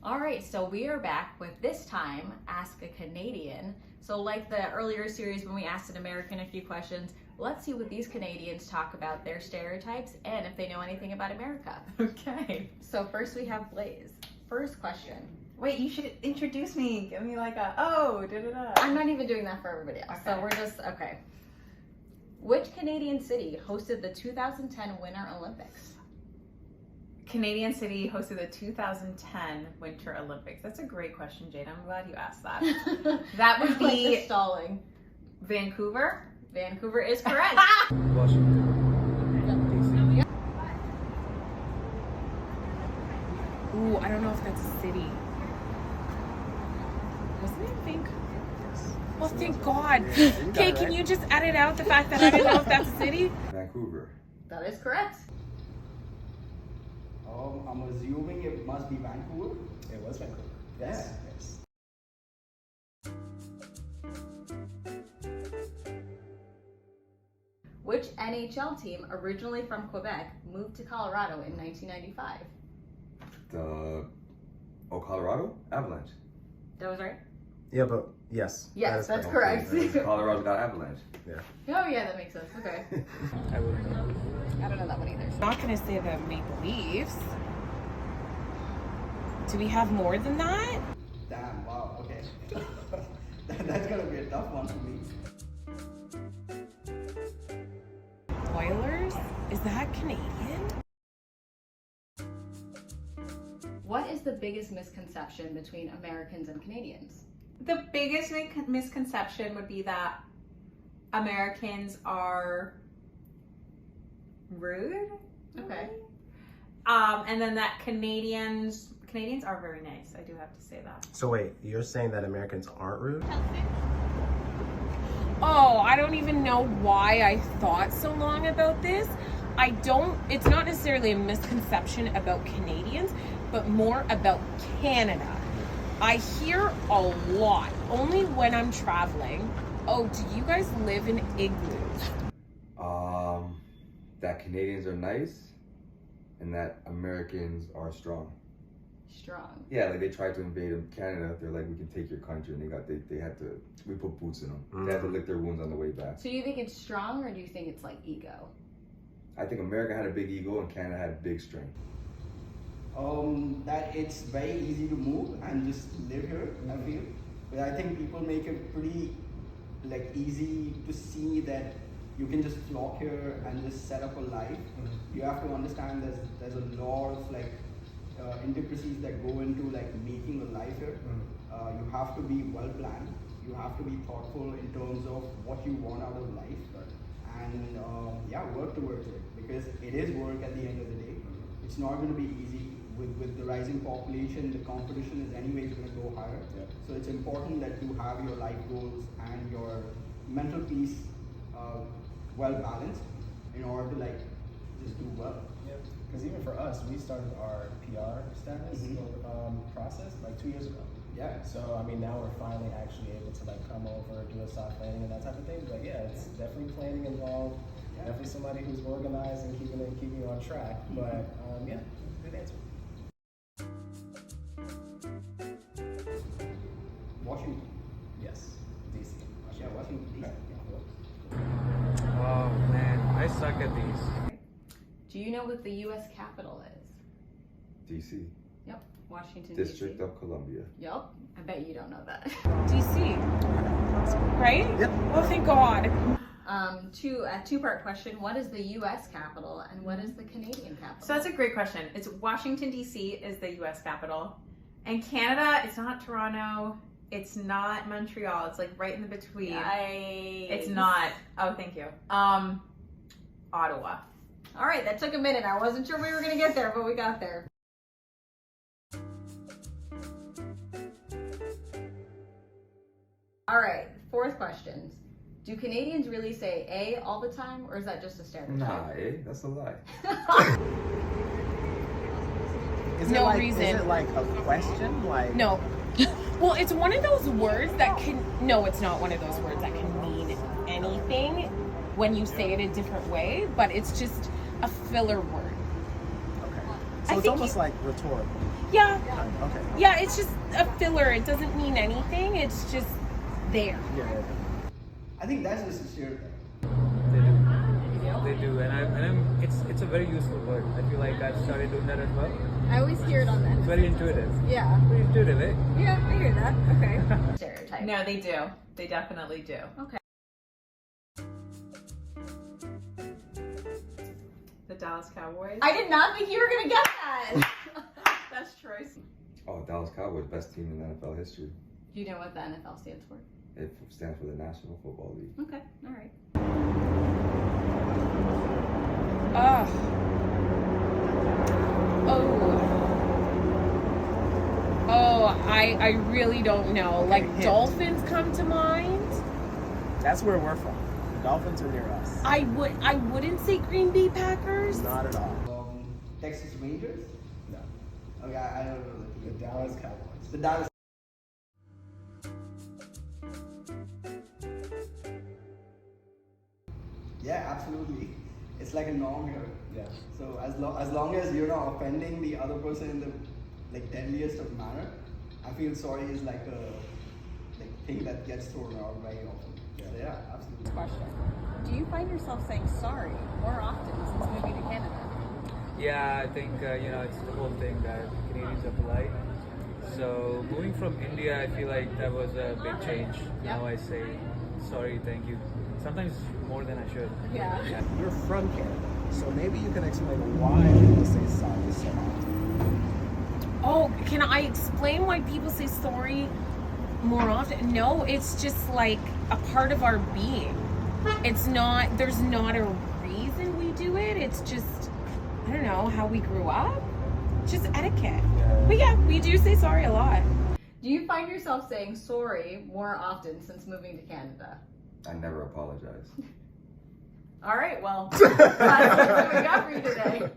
All right, so we are back with this time Ask a Canadian. So like the earlier series when we asked an American a few questions, let's see what these Canadians talk about their stereotypes and if they know anything about America. Okay. So first we have Blaze. First question. Wait, you should introduce me. Give me like a, oh, da-da-da. I'm not even doing that for everybody else. Okay. So we're just, okay. Which Canadian city hosted the 2010 Winter Olympics? Canadian city hosted the 2010 Winter Olympics. That's a great question, Jade. I'm glad you asked that. That would Like be the stalling. Vancouver. Vancouver is correct. Ooh, I don't know if that's a city. Wasn't it Vancouver? Well, thank God. Okay, can you just edit out the fact that I didn't know if that's a city? Vancouver. That is correct. I'm assuming it must be Vancouver. It was Vancouver. Yes. Yes. Which NHL team originally from Quebec moved to Colorado in 1995? Colorado? Avalanche. That was right? Yeah, but yes. Yes, that is that's correct. Colorado's got Avalanche. Yeah. Oh yeah, that makes sense. Okay. I wouldn't know. I don't know that one either. I'm not gonna say the Maple Leafs. Do we have more than that? Damn, wow, okay. That's gonna be a tough one for me. Oilers? Is that Canadian? What is the biggest misconception between Americans and Canadians? The biggest misconception would be that Americans are rude. Okay. And then that Canadians are very nice. I do have to say that. So wait, you're saying that Americans aren't rude? Oh, I don't even know why I thought so long about this. It's not necessarily a misconception about Canadians, but more about Canada. I hear a lot, only when I'm traveling. Oh, do you guys live in igloos? That Canadians are nice and that Americans are strong. Strong. Yeah, like they tried to invade Canada. They're like, we can take your country, and they had to. We put boots in them. They had to lick their wounds on the way back. So you think it's strong, or do you think it's like ego? I think America had a big ego and Canada had big strength. That it's very easy to move and just live here, I feel. But I think people make it pretty like easy to see that you can just flock here and just set up a life. You have to understand there's a lot of like intricacies that go into like making a life here. You have to be well planned. You have to be thoughtful in terms of what you want out of life, and work towards it, because it is work at the end of the day. It's not going to be easy. With the rising population, the competition is anyways going to go higher. Yeah. So it's important that you have your life goals and your mental peace well balanced in order to like just do well. Yeah. Because even for us, we started our PR status process like 2 years ago. Yeah. So I mean, now we're finally actually able to like come over, do a soft landing and that type of thing. But yeah, it's definitely planning involved. Yeah. Definitely somebody who's organized and keeping you on track. But yeah, good answer. Washington. Yes, DC. Yeah, Washington DC. Oh man, I suck at these. Do you know what the U.S. capital is? DC. Yep, Washington, District D.C. of Columbia. Yep, I bet you don't know that. DC. Right? Yep. Oh, thank God. Two-part question. What is the U.S. capital and what is the Canadian capital? So that's a great question. It's Washington, D.C. is the U.S. capital. And Canada, it's not Toronto. It's not Montreal. It's like right in the between. It's not. Oh, thank you. Ottawa. All right, that took a minute. I wasn't sure we were going to get there, but we got there. All right, fourth question. Do Canadians really say A all the time, or is that just a stereotype? Nah, that's a lie. Is No it like, reason. Is it like a question? Like No. Well, it's one of those words that no, it's not one of those words that can mean anything when you say it a different way, but it's just a filler word. Okay. So it's almost like rhetorical. Yeah. Okay. Yeah, it's just a filler. It doesn't mean anything. It's just there. Yeah. I think that's just a stereotype. They do, and it's a very useful word. I feel like I've started doing that as well. I always hear it on that. It's very intuitive. Yeah. Very intuitive, eh? Yeah, I hear that. Okay. Stereotype. No, they do. They definitely do. Okay. The Dallas Cowboys. I did not think you were gonna get that. That's Troy's. Oh, Dallas Cowboys, best team in NFL history. Do you know what the NFL stands for? It stands for the National Football League. Okay, all right. I really don't know. Okay, Like hint. Dolphins come to mind. That's where we're from. The Dolphins are near us. I wouldn't say Green Bay Packers. Not at all. Texas Rangers? No. Okay, I don't know. The Dallas Cowboys. The Dallas. Yeah, absolutely. It's like a norm here. Yeah. So as long as you're not offending the other person in the like deadliest of manner, I feel sorry is like a thing that gets thrown out very often. Yeah. So yeah, absolutely. Question. Do you find yourself saying sorry more often since moving to Canada? Yeah, I think it's the whole thing that Canadians are polite. So moving from India, I feel like that was a big change. Now I say sorry, thank you. Sometimes more than I should. Yeah. You're from Canada, so maybe you can explain why people say sorry so often. Oh, can I explain why people say sorry more often? No, it's just like a part of our being. It's not, there's not a reason we do it. It's just, I don't know, how we grew up. Just etiquette. Yeah. But yeah, we do say sorry a lot. Do you find yourself saying sorry more often since moving to Canada? I never apologize. All right, well, that's what we got for you today.